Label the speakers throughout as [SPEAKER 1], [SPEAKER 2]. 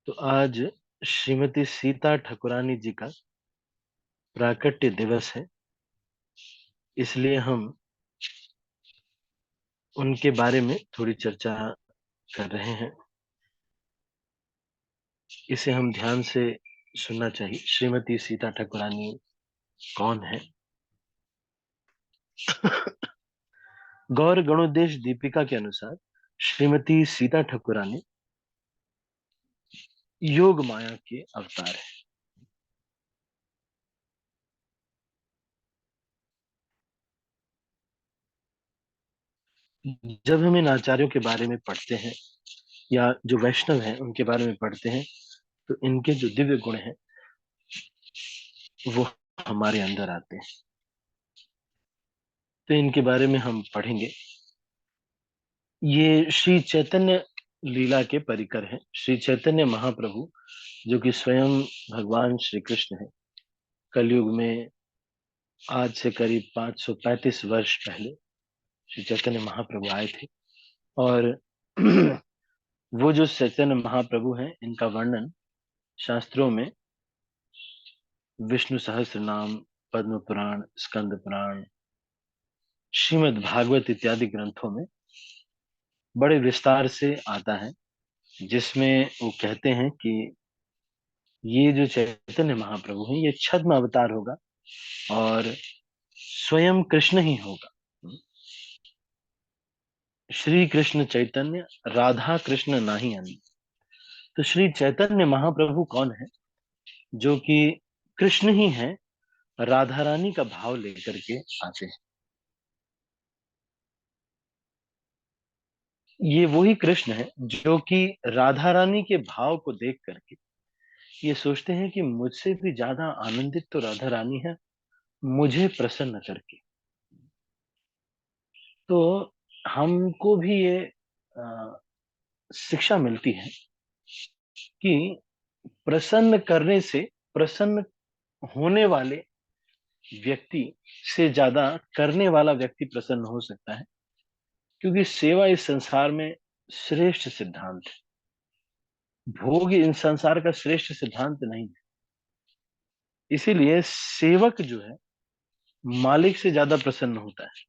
[SPEAKER 1] तो आज श्रीमती सीता ठकुरानी जी का प्राकट्य दिवस है। इसलिए हम उनके बारे में थोड़ी चर्चा कर रहे हैं। इसे हम ध्यान से सुनना चाहिए। श्रीमती सीता ठकुरानी कौन है? गौर गणोदेश दीपिका के अनुसार श्रीमती सीता ठकुरानी योग माया के अवतार है। जब हम इन आचार्यों के बारे में पढ़ते हैं या जो वैष्णव हैं उनके बारे में पढ़ते हैं, तो इनके जो दिव्य गुण हैं वो हमारे अंदर आते हैं। तो इनके बारे में हम पढ़ेंगे। ये श्री चैतन्य लीला के परिकर हैं। श्री चैतन्य महाप्रभु जो कि स्वयं भगवान श्री कृष्ण है, कलयुग में आज से करीब 535 वर्ष पहले श्री चैतन्य महाप्रभु आए थे। और वो जो चैतन्य महाप्रभु हैं, इनका वर्णन शास्त्रों में विष्णु सहस्त्र नाम, पद्म पुराण, स्कंद पुराण, श्रीमद् भागवत इत्यादि ग्रंथों में बड़े विस्तार से आता है, जिसमें वो कहते हैं कि ये जो चैतन्य महाप्रभु हैं ये छद्म अवतार होगा और स्वयं कृष्ण ही होगा। श्री कृष्ण चैतन्य, राधा कृष्ण नाही अन्य। तो श्री चैतन्य महाप्रभु कौन है? जो कि कृष्ण ही है, राधा रानी का भाव लेकर के आते हैं। ये वही कृष्ण है जो कि राधा रानी के भाव को देख करके ये सोचते हैं कि मुझसे भी ज्यादा आनंदित तो राधा रानी है, मुझे प्रसन्न करके। तो हमको भी ये अ, शिक्षा मिलती है कि प्रसन्न करने से, प्रसन्न होने वाले व्यक्ति से ज्यादा करने वाला व्यक्ति प्रसन्न हो सकता है, क्योंकि सेवा इस संसार में श्रेष्ठ सिद्धांत है। भोग इस संसार का श्रेष्ठ सिद्धांत नहीं है। इसीलिए सेवक जो है मालिक से ज्यादा प्रसन्न होता है।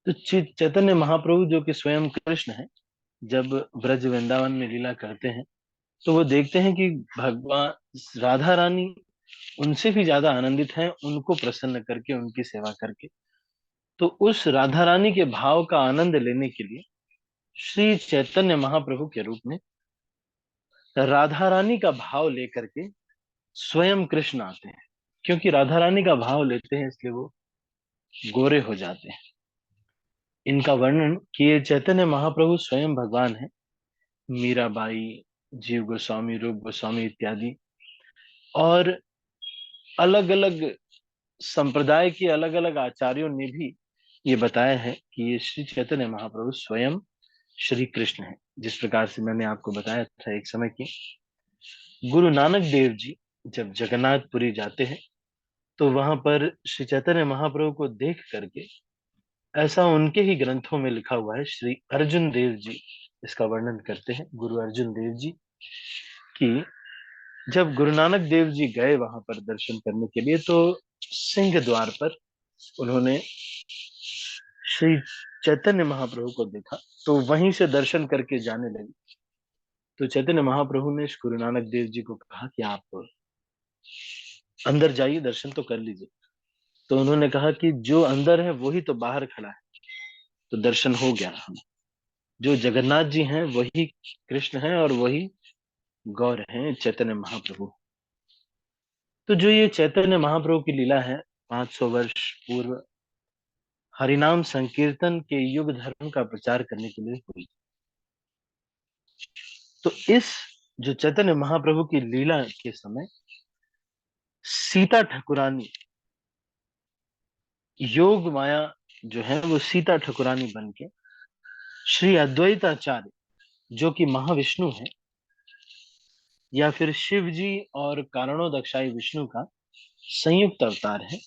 [SPEAKER 1] तो चैतन्य महाप्रभु जो कि स्वयं कृष्ण है, जब ब्रज वृंदावन में लीला करते हैं तो वो देखते हैं कि भगवान राधा रानी उनसे भी ज्यादा आनंदित हैं, उनको प्रसन्न करके, उनकी सेवा करके। तो उस राधा रानी के भाव का आनंद लेने के लिए श्री चैतन्य महाप्रभु के रूप में राधा रानी का भाव लेकर के स्वयं कृष्ण आते हैं। क्योंकि राधा रानी का भाव लेते हैं इसलिए वो गोरे हो जाते हैं। इनका वर्णन किए चैतन्य महाप्रभु स्वयं भगवान है। मीराबाई, जीव गोस्वामी, रूप गोस्वामी इत्यादि और अलग अलग संप्रदाय के अलग अलग आचार्यों ने भी ये बताया है कि ये श्री चैतन्य महाप्रभु स्वयं श्री कृष्ण है। जिस प्रकार से मैंने आपको बताया था एक समय की गुरु नानक देव जी जब जगन्नाथपुरी जाते हैं तो वहां पर श्री चैतन्य महाप्रभु को देख करके, ऐसा उनके ही ग्रंथों में लिखा हुआ है, श्री अर्जुन देव जी इसका वर्णन करते हैं, गुरु अर्जुन देव जी, कि जब गुरु नानक देव जी गए वहां पर दर्शन करने के लिए तो सिंह द्वार पर उन्होंने श्री चैतन्य महाप्रभु को देखा, तो वहीं से दर्शन करके जाने लगे। तो चैतन्य महाप्रभु ने गुरु नानक देव जी को कहा कि आप अंदर जाइए, दर्शन तो कर लीजिए। तो उन्होंने कहा कि जो अंदर है वही तो बाहर खड़ा है। तो दर्शन हो गया हमें। जो जगन्नाथ जी हैं वही कृष्ण हैं और वही गौर हैं, चैतन्य महाप्रभु। तो जो ये चैतन्य महाप्रभु की लीला है, 500 वर्ष पूर्व हरिनाम संकीर्तन के युग धर्म का प्रचार करने के लिए हुई। तो इस जो चैतन्य महाप्रभु की लीला के समय सीता ठकुरानी योग माया जो है वो सीता ठकुरानी बन के श्री अद्वैताचार्य जो कि महाविष्णु है या फिर शिव जी और कारणोदक्षाई विष्णु का संयुक्त अवतार है,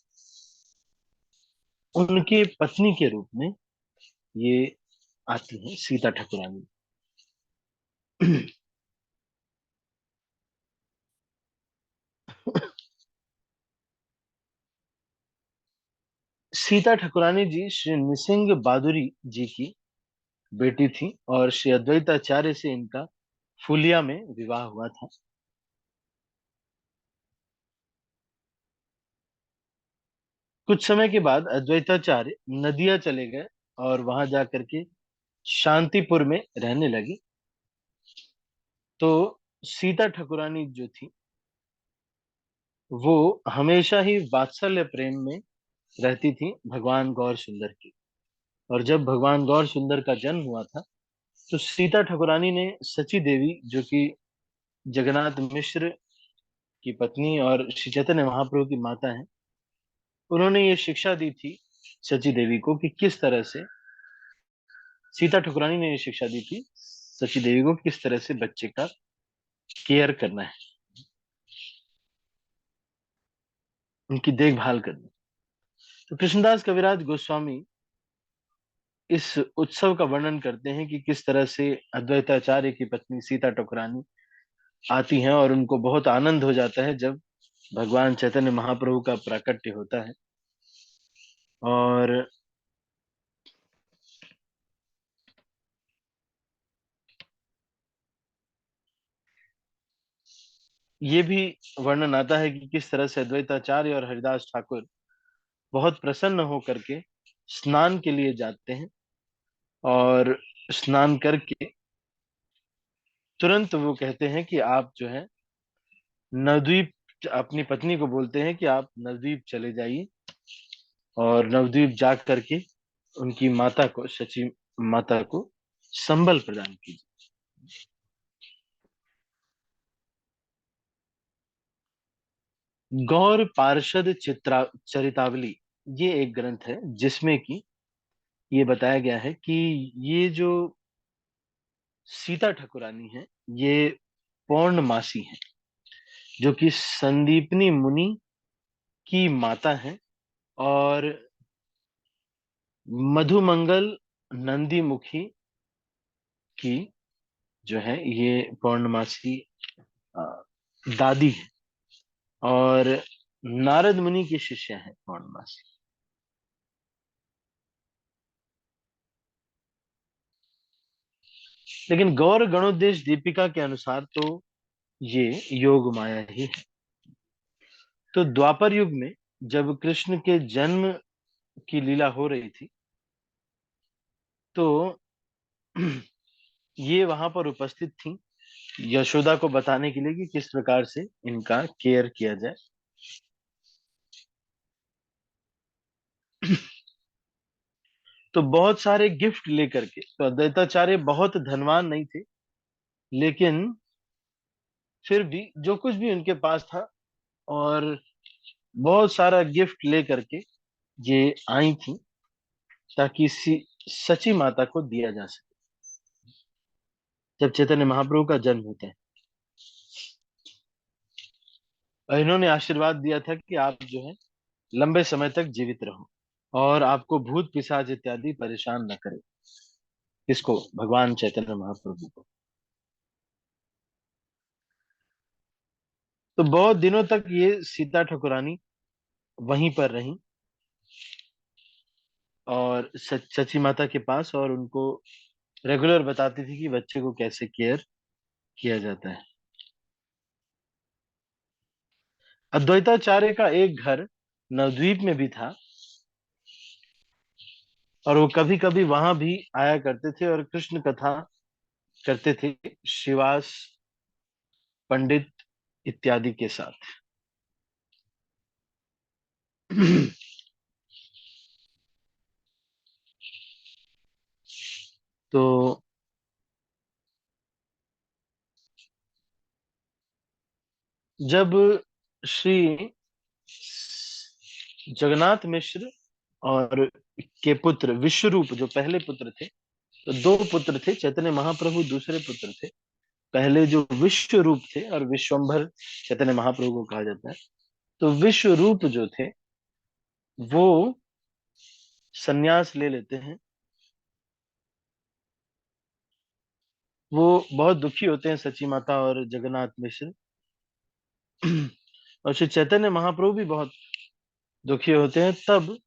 [SPEAKER 1] उनके पत्नी के रूप में ये आती हैं सीता ठकुरानी। सीता ठाकुरानी जी श्री निसिंग बहादुरी जी की बेटी थी और श्री अद्वैताचार्य से इनका फुलिया में विवाह हुआ था। कुछ समय के बाद अद्वैताचार्य नदिया चले गए और वहां जाकर के शांतिपुर में रहने लगे। तो सीता ठाकुरानी जो थी वो हमेशा ही वात्सल्य प्रेम में रहती थी भगवान गौर सुंदर की। और जब भगवान गौर सुंदर का जन्म हुआ था तो सीता ठाकुरानी ने सची देवी जो कि जगन्नाथ मिश्र की पत्नी और श्री चैतन्य महाप्रभु की माता हैं, उन्होंने ये शिक्षा दी थी सची देवी को कि किस तरह से, सीता ठाकुरानी ने ये शिक्षा दी थी सची देवी को किस तरह से बच्चे का केयर करना है, उनकी देखभाल करनी। तो कृष्णदास कविराज गोस्वामी इस उत्सव का वर्णन करते हैं कि किस तरह से अद्वैताचार्य की पत्नी सीता ठाकुरानी आती हैं और उनको बहुत आनंद हो जाता है जब भगवान चैतन्य महाप्रभु का प्राकट्य होता है। और ये भी वर्णन आता है कि किस तरह से अद्वैताचार्य और हरिदास ठाकुर बहुत प्रसन्न होकर के स्नान के लिए जाते हैं और स्नान करके तुरंत वो कहते हैं कि आप जो है नवद्वीप, अपनी पत्नी को बोलते हैं कि आप नवद्वीप चले जाइए और नवद्वीप जा करके उनकी माता को, सची माता को संबल प्रदान कीजिए। गौर पार्षद चित्रा चरितावली ये एक ग्रंथ है जिसमें कि ये बताया गया है कि ये जो सीता ठाकुरानी है ये पौर्णमासी है, जो कि संदीपनी मुनि की माता है। और मधुमंगल नंदी मुखी की जो है ये पौर्णमासी अ, दादी है और नारद मुनि की शिष्य है पौर्णमासी। लेकिन गौर गणोदेश दीपिका के अनुसार तो ये योग माया ही है। तो द्वापर युग में जब कृष्ण के जन्म की लीला हो रही थी तो ये वहां पर उपस्थित थी यशोदा को बताने के लिए कि किस प्रकार से इनका केयर किया जाए। तो बहुत सारे गिफ्ट लेकर के, तो अद्वैताचार्य बहुत धनवान नहीं थे लेकिन फिर भी जो कुछ भी उनके पास था और बहुत सारा गिफ्ट लेकर के ये आई थी ताकि सची माता को दिया जा सके जब चैतन्य महाप्रभु का जन्म होता है। और इन्होंने आशीर्वाद दिया था कि आप जो है लंबे समय तक जीवित रहो और आपको भूत पिशाच इत्यादि परेशान न करे। किसको? भगवान चैतन्य महाप्रभु को। तो बहुत दिनों तक ये सीता ठाकुरानी वहीं पर रही और सची माता के पास, और उनको रेगुलर बताती थी कि बच्चे को कैसे केयर किया जाता है। अद्वैताचार्य का एक घर नवद्वीप में भी था और वो कभी कभी वहां भी आया करते थे और कृष्ण कथा करते थे शिवास पंडित इत्यादि के साथ। तो जब श्री जगन्नाथ मिश्र और के पुत्र विश्वरूप जो पहले पुत्र थे, तो दो पुत्र थे, चैतन्य महाप्रभु दूसरे पुत्र थे। पहले जो विश्व रूप थे और विश्वंभर चैतन्य महाप्रभु को कहा जाता है, तो विश्व रूप जो थे वो सन्यास ले लेते हैं। वो बहुत दुखी होते हैं, सची माता और जगन्नाथ मिश्र। और श्री चैतन्य महाप्रभु भी बहुत दुखी होते हैं। तब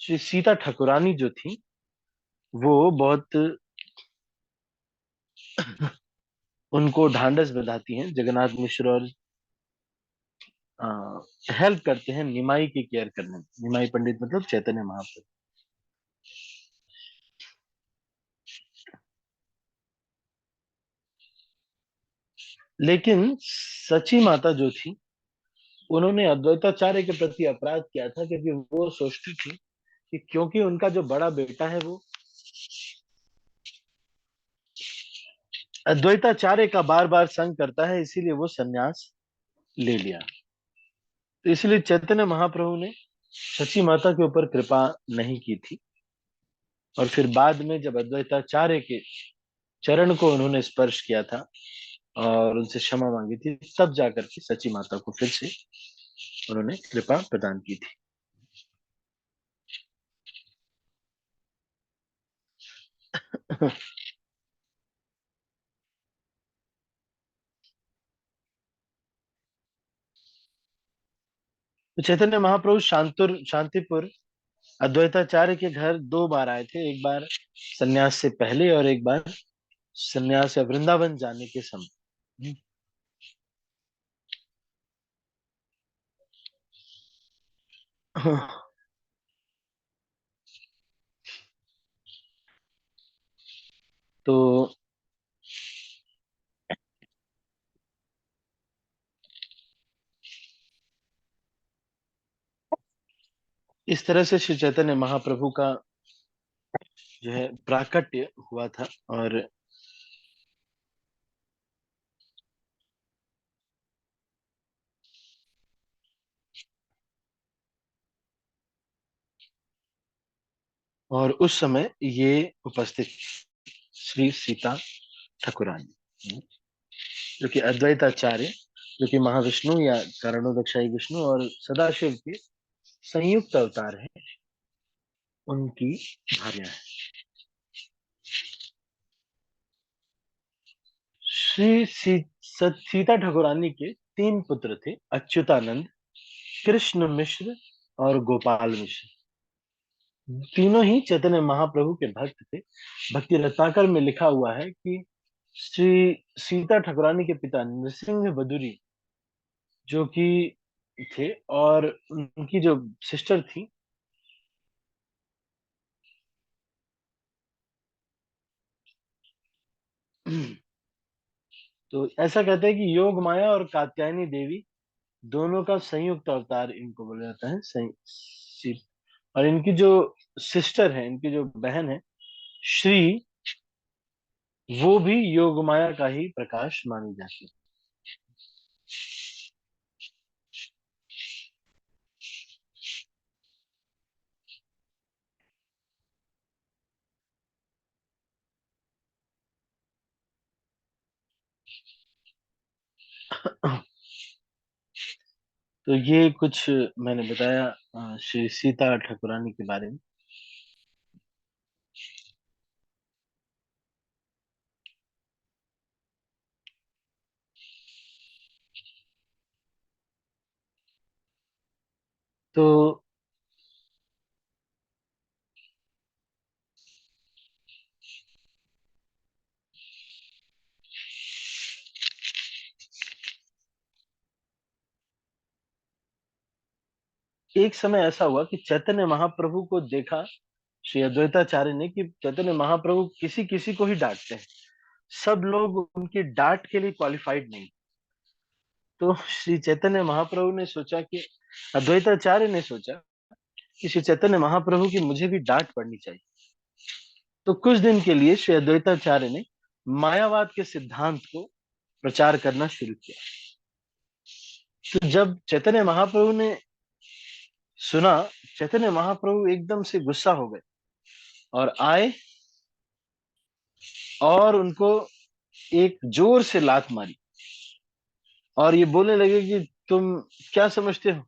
[SPEAKER 1] श्री सीता ठाकुरानी जो थी, वो बहुत उनको ढांढस बंधाती हैं, जगन्नाथ मिश्र, और हेल्प करते हैं निमाई की केयर करने में। निमाई पंडित मतलब चैतन्य महाप्रभु। लेकिन सची माता जो थी, उन्होंने अद्वैताचार्य के प्रति अपराध किया था, क्योंकि वो सोचती थी कि क्योंकि उनका जो बड़ा बेटा है वो अद्वैताचार्य का बार बार संग करता है, इसीलिए वो सन्यास ले लिया। तो इसलिए चैतन्य महाप्रभु ने सची माता के ऊपर कृपा नहीं की थी। और फिर बाद में जब अद्वैताचार्य के चरण को उन्होंने स्पर्श किया था और उनसे क्षमा मांगी थी, तब जाकर के सची माता को फिर से उन्होंने कृपा प्रदान की थी। तो चैतन्य महाप्रभु शांतिपुर अद्वैताचार्य के घर दो बार आए थे, एक बार सन्यास से पहले और एक बार सन्यास या वृंदावन जाने के समय। तो इस तरह से श्री चैतन्य महाप्रभु का जो है प्राकट्य हुआ था। और उस समय ये उपस्थित श्री सीता ठाकुरानी, जो कि अद्वैताचार्य, जो कि महाविष्णु या कारणोदकशाही विष्णु और सदाशिव के संयुक्त अवतार है, उनकी भार्या है। सीता ठाकुरानी के तीन पुत्र थे, अच्युतानंद, कृष्ण मिश्र और गोपाल मिश्र। तीनों ही चैतन्य महाप्रभु के भक्त थे। भक्ति रत्नाकर में लिखा हुआ है कि श्री सीता ठाकुरानी के पिता नृसिंह बदुरी जो कि थे, और उनकी जो सिस्टर थी, तो ऐसा कहते हैं कि योग माया और कात्यायनी देवी दोनों का संयुक्त अवतार इनको बोला जाता है। और इनकी जो सिस्टर है, इनकी जो बहन है श्री, वो भी योग माया का ही प्रकाश मानी जाती है। तो ये कुछ मैंने बताया श्री सीता ठाकुरानी के बारे में। तो एक समय ऐसा हुआ कि चैतन्य महाप्रभु को देखा श्री अद्वैताचार्य ने कि चैतन्य महाप्रभु किसी किसी को ही डांटते हैं, सब लोग उनकी डांट के लिए क्वालिफाइड नहीं। तो श्री चैतन्य महाप्रभु ने सोचा कि अद्वैताचार्य ने सोचा कि श्री चैतन्य महाप्रभु की मुझे भी डांट पड़नी चाहिए। तो कुछ दिन के लिए श्री अद्वैताचार्य ने मायावाद के सिद्धांत को प्रचार करना शुरू किया। तो जब चैतन्य महाप्रभु ने सुना, चैतन्य महाप्रभु एकदम से गुस्सा हो गए और आए और उनको एक जोर से लात मारी और ये बोलने लगे कि तुम क्या समझते हो,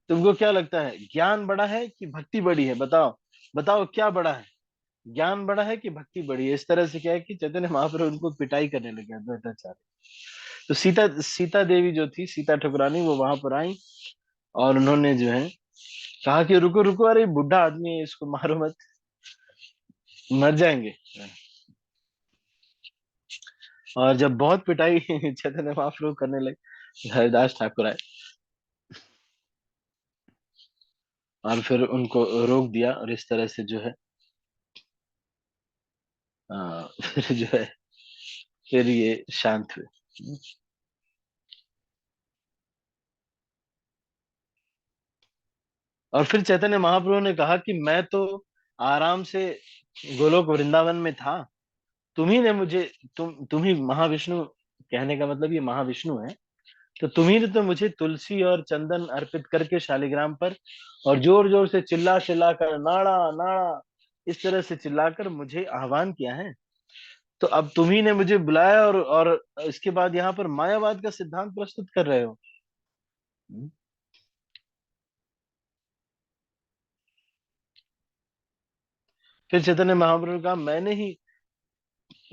[SPEAKER 1] तुमको क्या लगता है ज्ञान बड़ा है कि भक्ति बड़ी है, बताओ बताओ क्या बड़ा है। ज्ञान बड़ा है कि भक्ति बड़ी है। इस तरह से क्या है कि चैतन्य महाप्रभु उनको पिटाई करने लगे अद्वैताचार्य। तो सीता सीता देवी जो थी, सीता ठकुरानी, वो वहां पर आई और उन्होंने जो है कहा कि रुको रुको, अरे बुढ़ा आदमी है, इसको मारो मत, मर जाएंगे। और जब बहुत पिटाई चैतन्य महाप्रभु करने लगे, हरिदास ठाकुर आए और फिर उनको रोक दिया, और इस तरह से जो है फिर जो है फिर ये शांत हुए। और फिर चैतन्य महाप्रभु ने कहा कि मैं तो आराम से गोलोक वृंदावन में था, तुम ही ने मुझे, तुम ही महाविष्णु, कहने का मतलब ये महाविष्णु है, तो तुम ही ने तो मुझे तुलसी और चंदन अर्पित करके शालिग्राम पर, और जोर जोर से चिल्ला चिल्ला कर, नाड़ा नाड़ा, इस तरह से चिल्लाकर मुझे आह्वान किया है। तो अब तुम ही ने मुझे बुलाया, और इसके बाद यहाँ पर मायावाद का सिद्धांत प्रस्तुत कर रहे हो। फिर चैतन्य महाप्रभु का, मैंने ही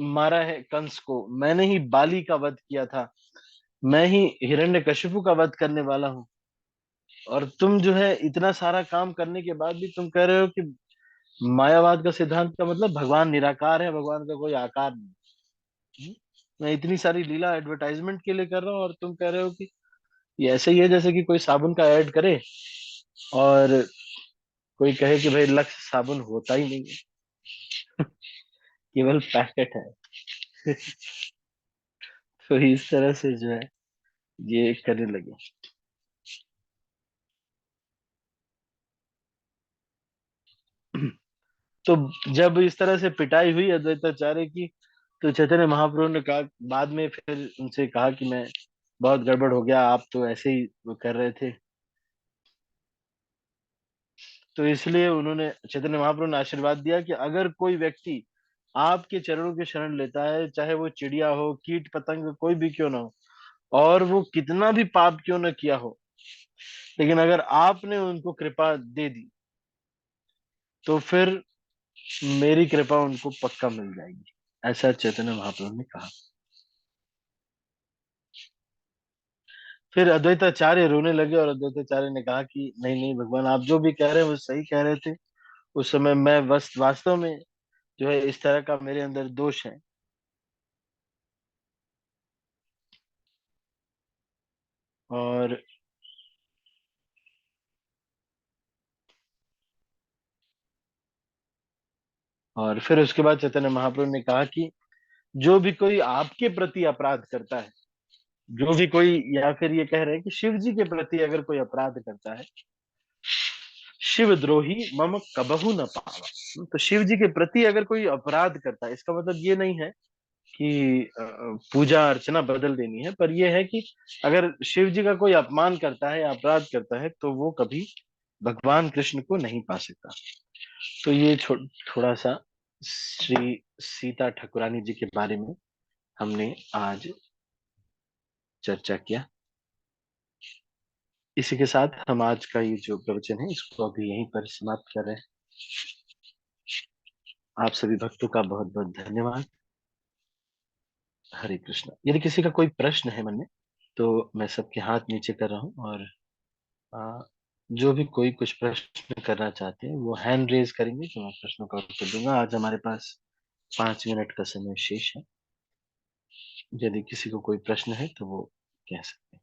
[SPEAKER 1] मारा है कंस को, मैंने ही बाली का वध किया था, मैं ही हिरण्यकशिपु का वध करने वाला हूँ, और तुम जो है इतना सारा काम करने के बाद भी तुम कह रहे हो कि मायावाद का सिद्धांत का मतलब भगवान निराकार है, भगवान का कोई आकार नहीं। हम्म? मैं इतनी सारी लीला एडवर्टाइजमेंट के लिए कर रहा हूँ, और तुम कह रहे हो कि ये ऐसे ही है जैसे कि कोई साबुन का ऐड करे और कोई कहे कि भाई लक्ष्य साबुन होता ही नहीं है, केवल पैकेट है। तो इस तरह से जो है ये करने लगे। तो जब इस तरह से पिटाई हुई अद्वैताचार्य की, तो चैतन्य महाप्रभु ने कहा, बाद में फिर उनसे कहा कि मैं, बहुत गड़बड़ हो गया, आप तो ऐसे ही वो कर रहे थे। तो इसलिए उन्होंने, चैतन्य महाप्रभु ने आशीर्वाद दिया कि अगर कोई व्यक्ति आपके चरणों की शरण लेता है, चाहे वो चिड़िया हो, कीट पतंग, कोई भी क्यों ना हो, और वो कितना भी पाप क्यों ना किया हो, लेकिन अगर आपने उनको कृपा दे दी, तो फिर मेरी कृपा उनको पक्का मिल जाएगी, ऐसा चैतन्य महाप्रभु ने कहा। फिर अद्वैताचार्य रोने लगे, और अद्वैताचार्य ने कहा कि नहीं नहीं भगवान, आप जो भी कह रहे हैं वो सही कह रहे थे। उस समय मैं बस वास्तव में जो है इस तरह का मेरे अंदर दोष है। और फिर उसके बाद चैतन्य महाप्रभु ने कहा कि जो भी कोई आपके प्रति अपराध करता है, जो भी कोई, या फिर ये कह रहे हैं कि शिव जी के प्रति अगर कोई अपराध करता है, शिव द्रोही मम कबहू न पावा। तो शिव जी के प्रति अगर कोई अपराध करता है, इसका मतलब ये नहीं है कि पूजा अर्चना बदल देनी है, पर यह है कि अगर शिव जी का कोई अपमान करता है या अपराध करता है, तो वो कभी भगवान कृष्ण को नहीं पा सकता। तो ये थोड़ा सा श्री सीता ठाकुरानी जी के बारे में हमने आज चर्चा किया। इसी के साथ हम आज का ये जो प्रवचन है, इसको अभी यहीं पर समाप्त कर रहे हैं। आप सभी भक्तों का बहुत बहुत धन्यवाद। हरे कृष्णा। यदि किसी का कोई प्रश्न है मन में, तो मैं सबके हाथ नीचे कर रहा हूँ, और आ, जो भी कोई कुछ प्रश्न करना चाहते हैं वो हैंड रेज करेंगे, तो मैं प्रश्नों का उत्तर दूंगा। आज हमारे पास 5 मिनट का समय शेष है। यदि किसी को कोई प्रश्न है तो वो कह सकते हैं।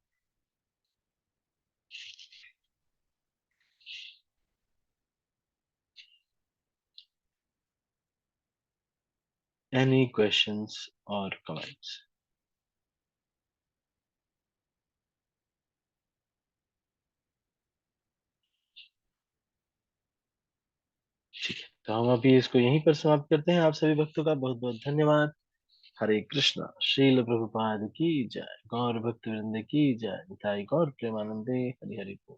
[SPEAKER 1] एनी क्वेश्चंस और कमेंट्स? ठीक है, तो हम अभी इसको यहीं पर समाप्त करते हैं। आप सभी भक्तों का बहुत बहुत धन्यवाद। हरे कृष्णा। श्रील प्रभुपाद की जय, गौर भक्त वृंद की जय, निताई गौर प्रेमानंदे, हरि हरि बोल।